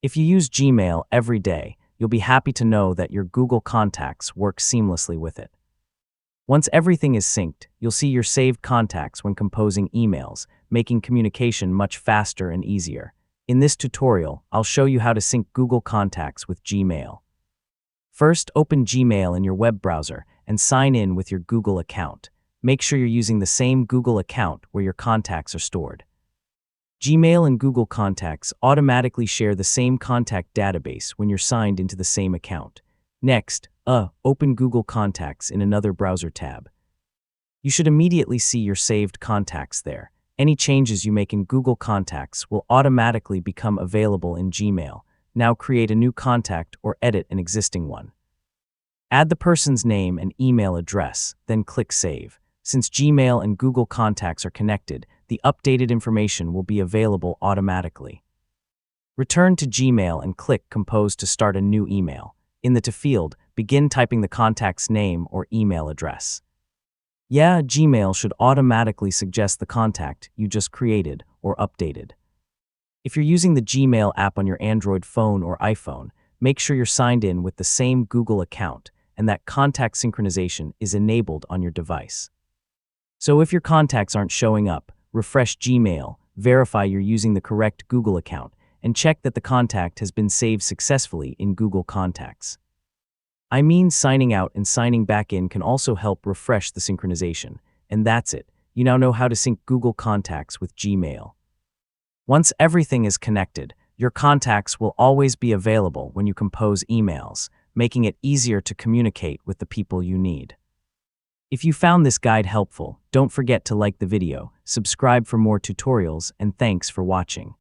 If you use Gmail every day, you'll be happy to know that your Google Contacts work seamlessly with it. Once everything is synced, you'll see your saved contacts when composing emails, making communication much faster and easier. In this tutorial, I'll show you how to sync Google Contacts with Gmail. First, open Gmail in your web browser and sign in with your Google account. Make sure you're using the same Google account where your contacts are stored. Gmail and Google Contacts automatically share the same contact database when you're signed into the same account. Next, open Google Contacts in another browser tab. You should immediately see your saved contacts there. Any changes you make in Google Contacts will automatically become available in Gmail. Now create a new contact or edit an existing one. Add the person's name and email address, then click Save. Since Gmail and Google Contacts are connected, the updated information will be available automatically. Return to Gmail and click Compose to start a new email. In the To field, begin typing the contact's name or email address. Gmail should automatically suggest the contact you just created or updated. If you're using the Gmail app on your Android phone or iPhone, make sure you're signed in with the same Google account and that contact synchronization is enabled on your device. So if your contacts aren't showing up, refresh Gmail, verify you're using the correct Google account, and check that the contact has been saved successfully in Google Contacts. Signing out and signing back in can also help refresh the synchronization. And that's it. You now know how to sync Google Contacts with Gmail. Once everything is connected, your contacts will always be available when you compose emails, making it easier to communicate with the people you need. If you found this guide helpful, don't forget to like the video, subscribe for more tutorials, and thanks for watching.